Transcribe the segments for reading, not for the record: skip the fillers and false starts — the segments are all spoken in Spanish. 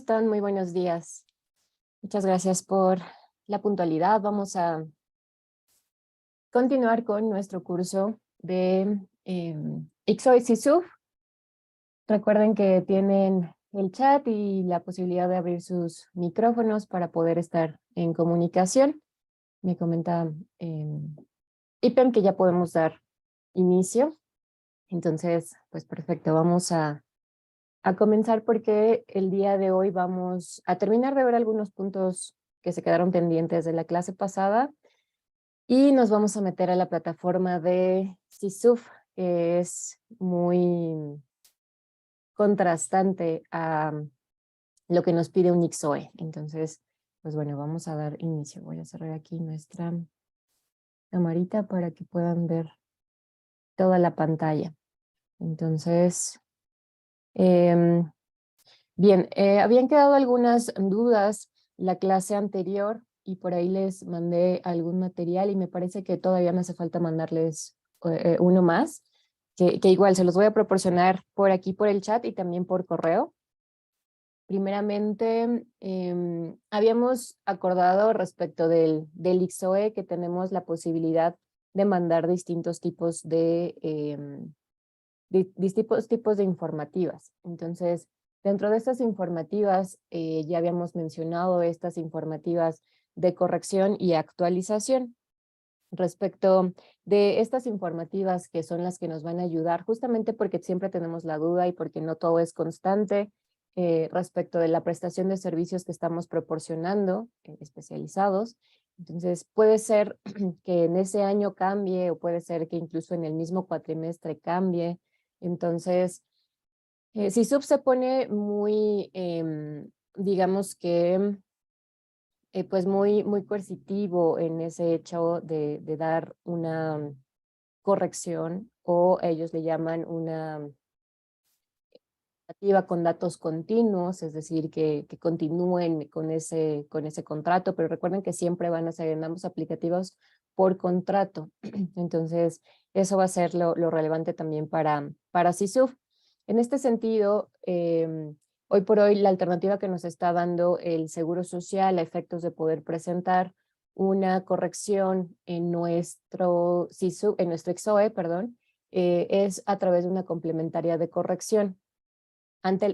están? Muy buenos días. Muchas gracias por la puntualidad. Vamos a continuar con nuestro curso de Ixo y Sisuf. Recuerden que tienen el chat y la posibilidad de abrir sus micrófonos para poder estar en comunicación. Me comenta Ipem que ya podemos dar inicio. Entonces, pues perfecto, vamos a comenzar porque el día de hoy vamos a terminar de ver algunos puntos que se quedaron pendientes de la clase pasada y nos vamos a meter a la plataforma de Sisuf, que es muy contrastante a lo que nos pide un Ixoe. Entonces, pues bueno, vamos a dar inicio. Voy a cerrar aquí nuestra camarita para que puedan ver toda la pantalla. Entonces, bien, habían quedado algunas dudas la clase anterior y por ahí les mandé algún material y me parece que todavía me hace falta mandarles uno más, que igual se los voy a proporcionar por aquí por el chat y también por correo. Primeramente, habíamos acordado respecto del Ixoe que tenemos la posibilidad de mandar distintos tipos distintos tipos de informativas. Entonces, dentro de estas informativas, ya habíamos mencionado estas informativas de corrección y actualización. Respecto de estas informativas que son las que nos van a ayudar, justamente porque siempre tenemos la duda y porque no todo es constante respecto de la prestación de servicios que estamos proporcionando, especializados. Entonces, puede ser que en ese año cambie o puede ser que incluso en el mismo cuatrimestre cambie. Entonces, SISUB se pone muy, digamos que, pues muy coercitivo en ese hecho de dar una corrección o ellos le llaman una activa con datos continuos, es decir, que continúen con ese contrato, pero recuerden que siempre van a ser en ambos aplicativos por contrato. Entonces, eso va a ser lo relevante también para SISUF. En este sentido, hoy por hoy la alternativa que nos está dando el Seguro Social a efectos de poder presentar una corrección en nuestro SISUF, en nuestro Ixoe, perdón, es a través de una complementaria de corrección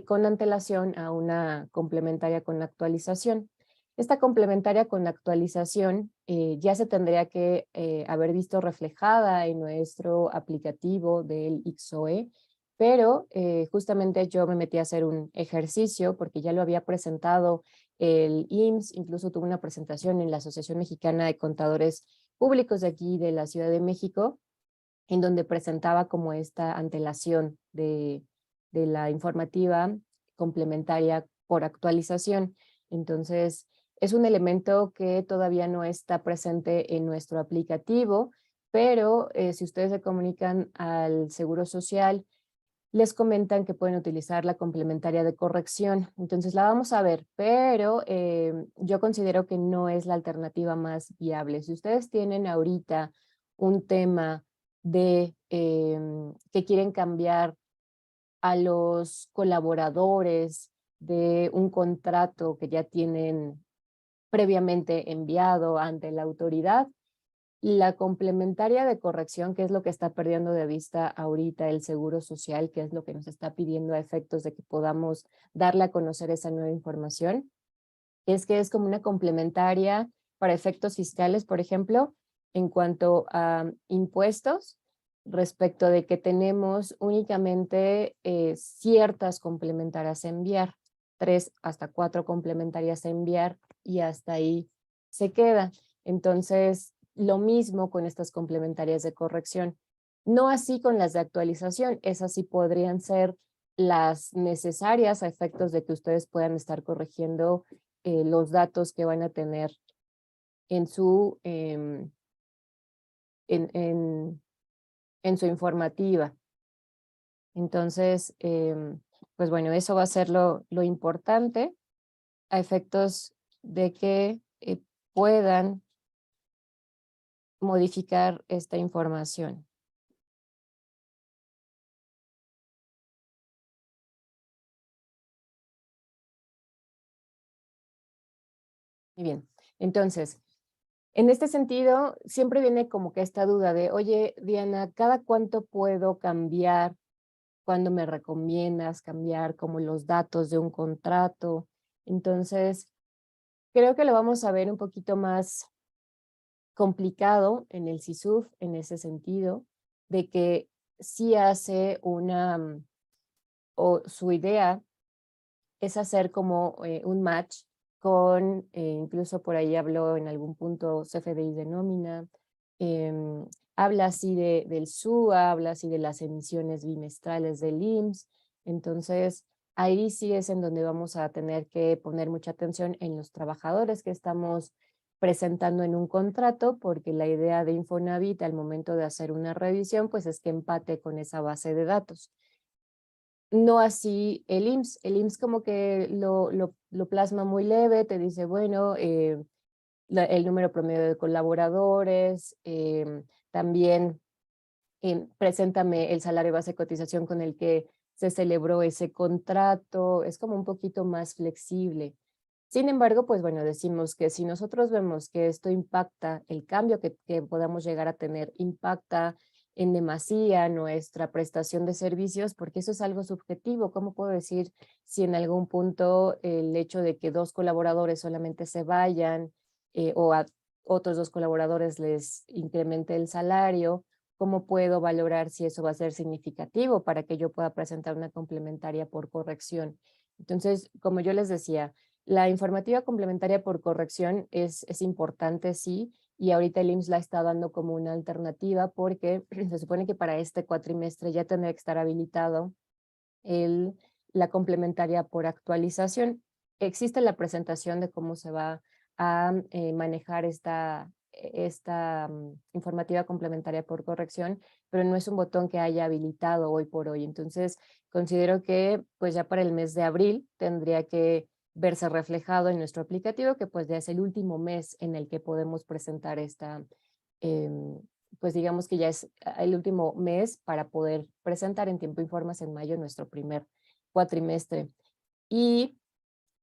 con antelación a una complementaria con actualización. Esta complementaria con actualización ya se tendría que haber visto reflejada en nuestro aplicativo del Ixoe, pero justamente yo me metí a hacer un ejercicio porque ya lo había presentado el IMSS, incluso tuve una presentación en la Asociación Mexicana de Contadores Públicos de aquí de la Ciudad de México, en donde presentaba como esta antelación de la informativa complementaria por actualización. Entonces, es un elemento que todavía no está presente en nuestro aplicativo, pero si ustedes se comunican al Seguro Social, les comentan que pueden utilizar la complementaria de corrección. Entonces la vamos a ver, pero yo considero que no es la alternativa más viable. Si ustedes tienen ahorita un tema de que quieren cambiar a los colaboradores de un contrato que ya tienen previamente enviado ante la autoridad, la complementaria de corrección, que es lo que está perdiendo de vista ahorita el Seguro Social, que es lo que nos está pidiendo a efectos de que podamos darle a conocer esa nueva información, es que es como una complementaria para efectos fiscales, por ejemplo, en cuanto a impuestos, respecto de que tenemos únicamente ciertas complementarias a enviar, 3 hasta 4 complementarias a enviar y hasta ahí se queda. Entonces, lo mismo con estas complementarias de corrección. No así con las de actualización, esas sí podrían ser las necesarias a efectos de que ustedes puedan estar corrigiendo los datos que van a tener en su, en su informativa. Entonces, pues bueno, eso va a ser lo importante a efectos de que puedan modificar esta información. Muy bien. Entonces, en este sentido, siempre viene como que esta duda de, oye, Diana, ¿cada cuánto puedo cambiar? ¿Cuándo me recomiendas cambiar como los datos de un contrato? Entonces, creo que lo vamos a ver un poquito más complicado en el SISUF en ese sentido, de que sí hace o su idea es hacer como un match con, incluso por ahí habló en algún punto CFDI de nómina, habla así del SUA, habla así de las emisiones bimestrales del IMSS, entonces ahí sí es en donde vamos a tener que poner mucha atención en los trabajadores que estamos presentando en un contrato, porque la idea de Infonavit al momento de hacer una revisión, pues es que empate con esa base de datos. No así el IMSS. El IMSS como que lo plasma muy leve, te dice, bueno, el número promedio de colaboradores, también preséntame el salario base de cotización con el que se celebró ese contrato, es como un poquito más flexible. Sin embargo, pues bueno, decimos que si nosotros vemos que esto impacta, el cambio que podamos llegar a tener impacta en demasía nuestra prestación de servicios, porque eso es algo subjetivo. ¿Cómo puedo decir si en algún punto el hecho de que 2 colaboradores solamente se vayan o a otros 2 colaboradores les incremente el salario? ¿Cómo puedo valorar si eso va a ser significativo para que yo pueda presentar una complementaria por corrección? Entonces, como yo les decía, la informativa complementaria por corrección es importante, sí, y ahorita el IMSS la está dando como una alternativa porque se supone que para este cuatrimestre ya tendría que estar habilitado el, la complementaria por actualización. Existe la presentación de cómo se va a manejar esta informativa complementaria por corrección, pero no es un botón que haya habilitado hoy por hoy. Entonces, considero que pues ya para el mes de abril tendría que verse reflejado en nuestro aplicativo, que pues ya es el último mes en el que podemos presentar pues digamos que ya es el último mes para poder presentar en tiempo y formas en mayo nuestro primer cuatrimestre. Y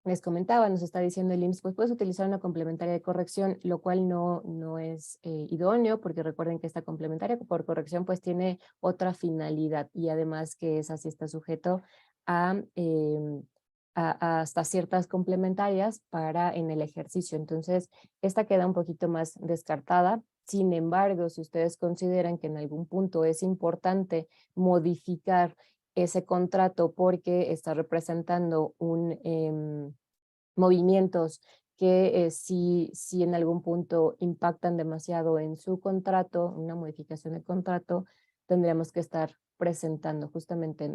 les comentaba, nos está diciendo el IMSS, pues puedes utilizar una complementaria de corrección, lo cual no es idóneo, porque recuerden que esta complementaria por corrección pues tiene otra finalidad y además que es así está sujeto a, hasta ciertas complementarias para en el ejercicio. Entonces, esta queda un poquito más descartada. Sin embargo, si ustedes consideran que en algún punto es importante modificar ese contrato porque está representando movimientos que si en algún punto impactan demasiado en su contrato, una modificación de contrato, tendríamos que estar presentando justamente.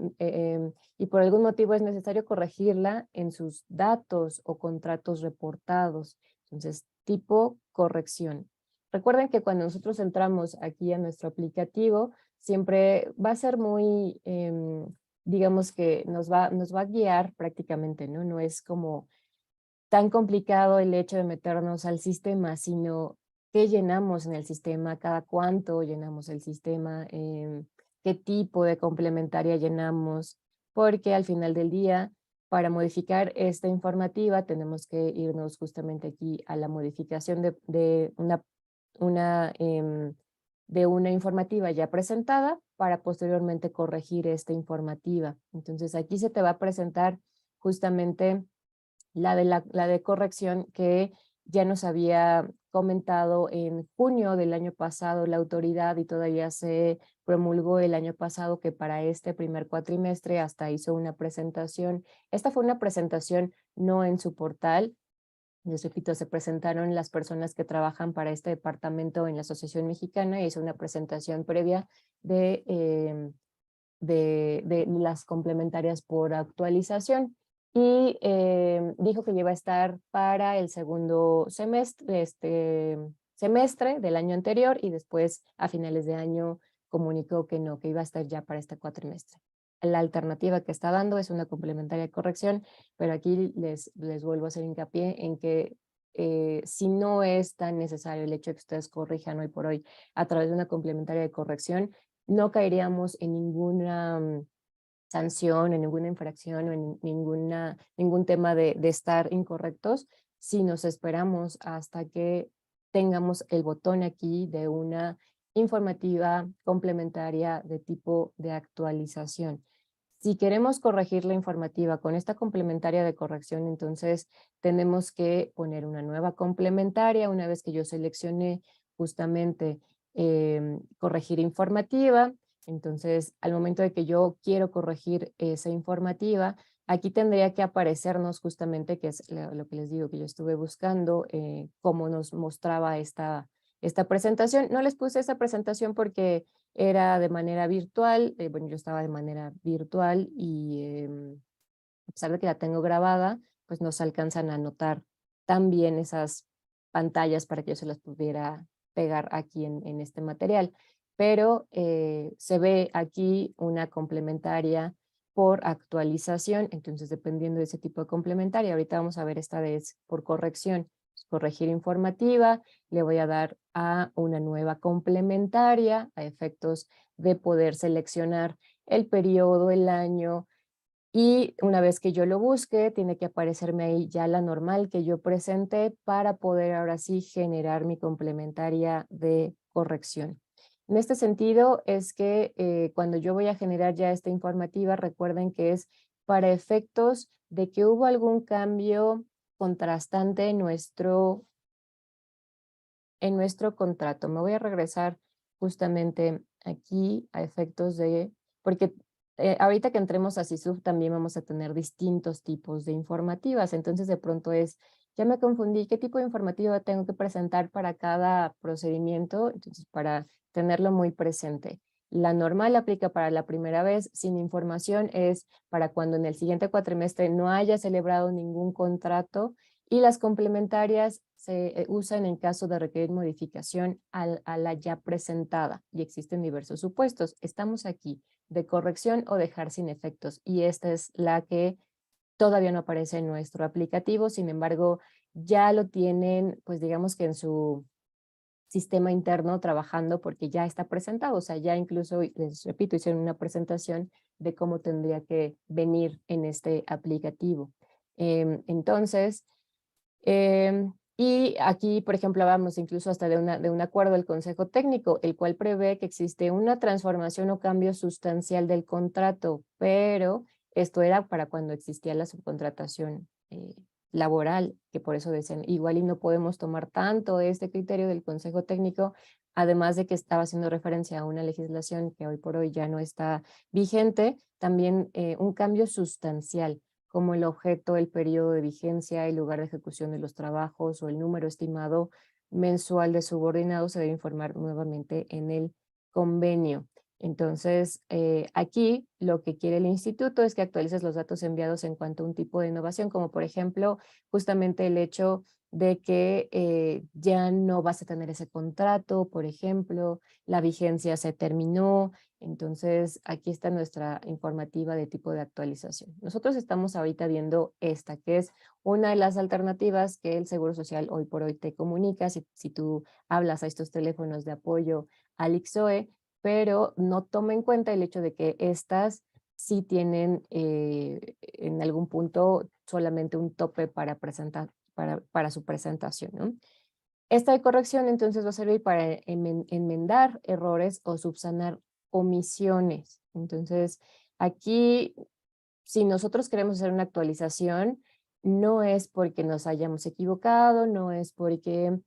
Y por algún motivo es necesario corregirla en sus datos o contratos reportados. Entonces, tipo corrección. Recuerden que cuando nosotros entramos aquí a nuestro aplicativo, siempre va a ser muy, digamos que nos va a guiar prácticamente, ¿no? No es como tan complicado el hecho de meternos al sistema, sino qué llenamos en el sistema, cada cuánto llenamos el sistema, qué tipo de complementaria llenamos, porque al final del día, para modificar esta informativa, tenemos que irnos justamente aquí a la modificación una, de una informativa ya presentada para posteriormente corregir esta informativa. Entonces aquí se te va a presentar justamente la de corrección que ya nos había comentado en junio del año pasado la autoridad y todavía se promulgó el año pasado que para este primer cuatrimestre hasta hizo una presentación. Esta fue una presentación no en su portal, les repito, se presentaron las personas que trabajan para este departamento en la Asociación Mexicana y hizo una presentación previa de las complementarias por actualización y dijo que iba a estar para el segundo semestre del año anterior y después a finales de año comunicó que no, que iba a estar ya para este cuatrimestre. La alternativa que está dando es una complementaria de corrección, pero aquí les vuelvo a hacer hincapié en que si no es tan necesario el hecho de que ustedes corrijan hoy por hoy a través de una complementaria de corrección, no caeríamos en ninguna sanción, en ninguna infracción o en ningún tema de estar incorrectos, si nos esperamos hasta que tengamos el botón aquí de una informativa complementaria de tipo de actualización. Si queremos corregir la informativa con esta complementaria de corrección, entonces tenemos que poner una nueva complementaria una vez que yo seleccione justamente corregir informativa. Entonces, al momento de que yo quiero corregir esa informativa, aquí tendría que aparecernos justamente, que es lo que les digo que yo estuve buscando, cómo nos mostraba esta presentación. No les puse esa presentación porque era de manera virtual, bueno, yo estaba de manera virtual y a pesar de que la tengo grabada, pues no se alcanzan a notar tan bien esas pantallas para que yo se las pudiera pegar aquí en este material. Pero se ve aquí una complementaria por actualización, entonces dependiendo de ese tipo de complementaria, ahorita vamos a ver esta vez por corrección, corregir informativa, le voy a dar a una nueva complementaria a efectos de poder seleccionar el periodo, el año, y una vez que yo lo busque, tiene que aparecerme ahí ya la normal que yo presenté para poder ahora sí generar mi complementaria de corrección. En este sentido es que cuando yo voy a generar ya esta informativa, recuerden que es para efectos de que hubo algún cambio contrastante en nuestro contrato. Me voy a regresar justamente aquí a efectos de, porque ahorita que entremos a SISUB también vamos a tener distintos tipos de informativas, entonces de pronto es, ya me confundí, ¿qué tipo de informativa tengo que presentar para cada procedimiento? Entonces, para tenerlo muy presente. La normal aplica para la primera vez, sin información es para cuando en el siguiente cuatrimestre no haya celebrado ningún contrato, y las complementarias se usan en caso de requerir modificación a la ya presentada y existen diversos supuestos. Estamos aquí de corrección o dejar sin efectos y esta es la que todavía no aparece en nuestro aplicativo, sin embargo ya lo tienen pues digamos que en su sistema interno trabajando porque ya está presentado, o sea ya incluso les repito hicieron una presentación de cómo tendría que venir en este aplicativo. Entonces y aquí, por ejemplo, hablamos incluso hasta de un acuerdo del Consejo Técnico, el cual prevé que existe una transformación o cambio sustancial del contrato, pero esto era para cuando existía la subcontratación laboral, que por eso decían, igual y no podemos tomar tanto este criterio del Consejo Técnico, además de que estaba haciendo referencia a una legislación que hoy por hoy ya no está vigente, también un cambio sustancial como el objeto, el periodo de vigencia, el lugar de ejecución de los trabajos o el número estimado mensual de subordinados se debe informar nuevamente en el convenio. Entonces, aquí lo que quiere el instituto es que actualices los datos enviados en cuanto a un tipo de innovación, como por ejemplo, justamente el hecho de que ya no vas a tener ese contrato, por ejemplo, la vigencia se terminó, entonces, aquí está nuestra informativa de tipo de actualización. Nosotros estamos ahorita viendo esta, que es una de las alternativas que el Seguro Social hoy por hoy te comunica si tú hablas a estos teléfonos de apoyo al ICSOE, pero no toma en cuenta el hecho de que estas sí tienen en algún punto solamente un tope para presentar, para su presentación, ¿no? Esta de corrección entonces va a servir para enmendar errores o subsanar omisiones. Entonces, aquí, si nosotros queremos hacer una actualización, no es porque nos hayamos equivocado, no es porque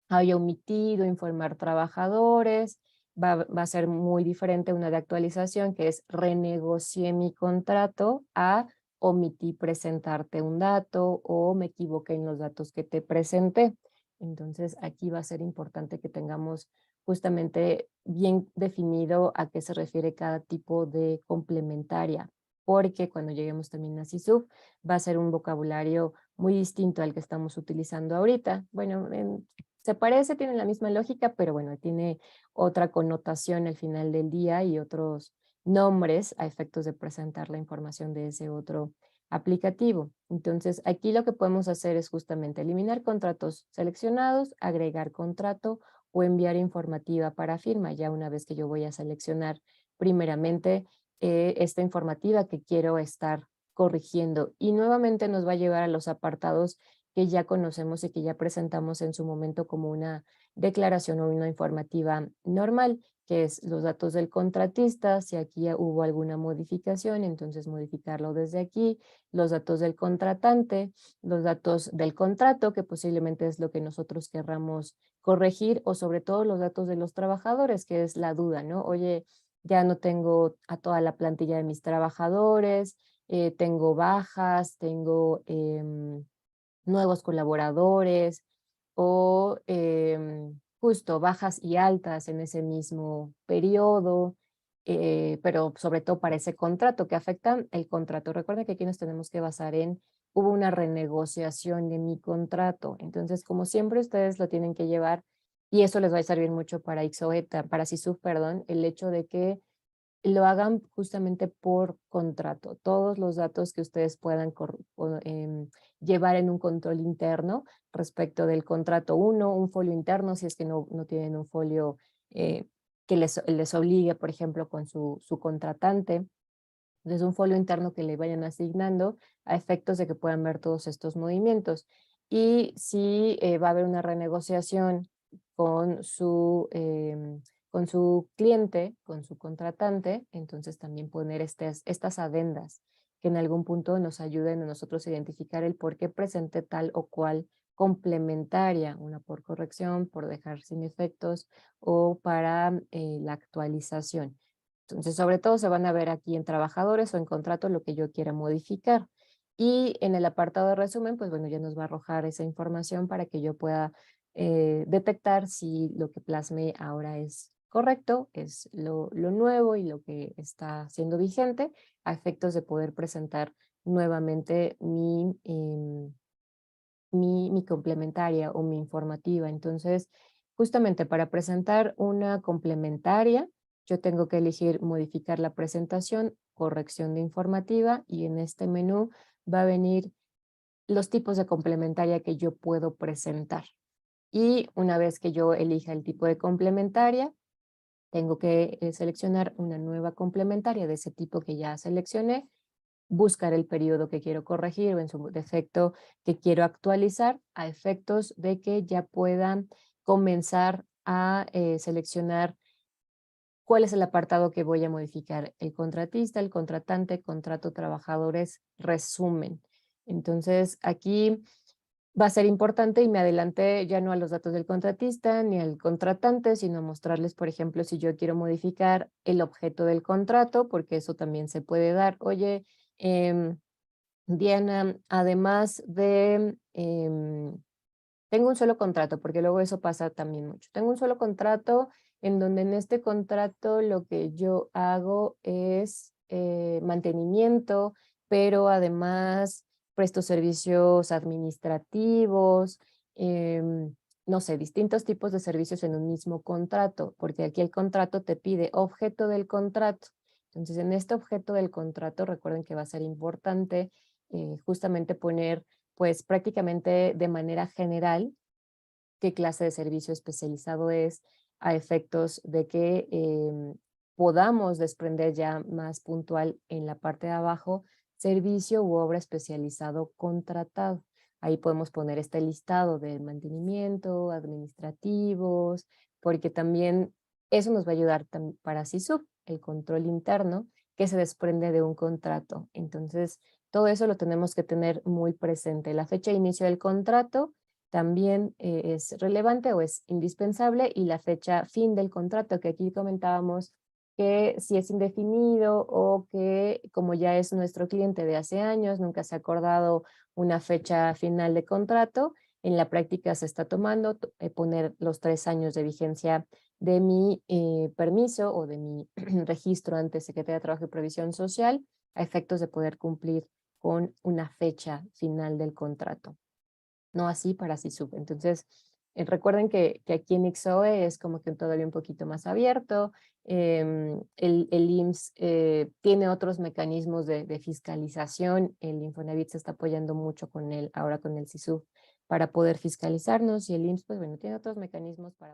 haya omitido informar trabajadores, va a ser muy diferente una de actualización que es renegocié mi contrato a omití presentarte un dato o me equivoqué en los datos que te presenté. Entonces aquí va a ser importante que tengamos justamente bien definido a qué se refiere cada tipo de complementaria, porque cuando lleguemos también a SISUB va a ser un vocabulario muy distinto al que estamos utilizando ahorita. Bueno, se parece, tiene la misma lógica, pero bueno, tiene otra connotación al final del día y otros nombres a efectos de presentar la información de ese otro aplicativo. Entonces, aquí lo que podemos hacer es justamente eliminar contratos seleccionados, agregar contrato o enviar informativa para firma, ya una vez que yo voy a seleccionar primeramente esta informativa que quiero estar corrigiendo. Y nuevamente nos va a llevar a los apartados que ya conocemos y que ya presentamos en su momento como una declaración o una informativa normal, que es los datos del contratista, si aquí ya hubo alguna modificación, entonces modificarlo desde aquí, los datos del contratante, los datos del contrato, que posiblemente es lo que nosotros querramos corregir, o sobre todo los datos de los trabajadores, que es la duda, ¿no? Oye, ya no tengo a toda la plantilla de mis trabajadores, tengo bajas, tengo nuevos colaboradores o justo bajas y altas en ese mismo periodo, pero sobre todo para ese contrato que afectan el contrato. Recuerda que aquí nos tenemos que basar en, hubo una renegociación de mi contrato. Entonces, como siempre, ustedes lo tienen que llevar y eso les va a servir mucho para IXOE, para SISUF, perdón, el hecho de que lo hagan justamente por contrato. Todos los datos que ustedes puedan llevar en un control interno respecto del contrato uno, un folio interno, si es que no tienen un folio eh, que les obligue, por ejemplo, con su contratante. Entonces, un folio interno que le vayan asignando a efectos de que puedan ver todos estos movimientos. Y si va a haber una renegociación con con su cliente, con su contratante, entonces también poner estas adendas que en algún punto nos ayuden a nosotros a identificar el por qué presenté tal o cual complementaria, una por corrección, por dejar sin efectos o para la actualización. Entonces, sobre todo se van a ver aquí en trabajadores o en contrato lo que yo quiera modificar. Y en el apartado de resumen, pues bueno, ya nos va a arrojar esa información para que yo pueda detectar si lo que plasme ahora es correcto, es lo nuevo y lo que está siendo vigente, a efectos de poder presentar nuevamente mi complementaria o mi informativa. Entonces, justamente para presentar una complementaria, yo tengo que elegir modificar la presentación, corrección de informativa, y en este menú va a venir los tipos de complementaria que yo puedo presentar. Y una vez que yo elija el tipo de complementaria, tengo que seleccionar una nueva complementaria de ese tipo que ya seleccioné, buscar el periodo que quiero corregir o en su defecto que quiero actualizar a efectos de que ya puedan comenzar a seleccionar cuál es el apartado que voy a modificar. El contratista, el contratante, contrato, trabajadores, resumen. Entonces aquí va a ser importante y me adelanté ya no a los datos del contratista ni al contratante, sino mostrarles, por ejemplo, si yo quiero modificar el objeto del contrato, porque eso también se puede dar. Oye, Diana, además de, tengo un solo contrato, porque luego eso pasa también mucho. Tengo un solo contrato en donde en este contrato lo que yo hago es mantenimiento, pero además presto servicios administrativos, no sé, distintos tipos de servicios en un mismo contrato, porque aquí el contrato te pide objeto del contrato. Entonces, en este objeto del contrato, recuerden que va a ser importante justamente poner, pues prácticamente de manera general, qué clase de servicio especializado es, a efectos de que podamos desprender ya más puntual en la parte de abajo, servicio u obra especializado contratado. Ahí podemos poner este listado de mantenimiento, administrativos, porque también eso nos va a ayudar para SISUB, el control interno que se desprende de un contrato. Entonces, todo eso lo tenemos que tener muy presente. La fecha de inicio del contrato también es relevante o es indispensable, y la fecha fin del contrato, que aquí comentábamos que si es indefinido o que como ya es nuestro cliente de hace años, nunca se ha acordado una fecha final de contrato, en la práctica se está tomando poner los 3 años de vigencia de mi permiso o de mi registro ante Secretaría de Trabajo y Previsión Social, a efectos de poder cumplir con una fecha final del contrato. No así para SISUB. Entonces, recuerden que aquí en IXOE es como que todavía un poquito más abierto. El IMSS tiene otros mecanismos de fiscalización. El Infonavit se está apoyando mucho con ahora con el SISUB para poder fiscalizarnos, y el IMSS, pues bueno, tiene otros mecanismos para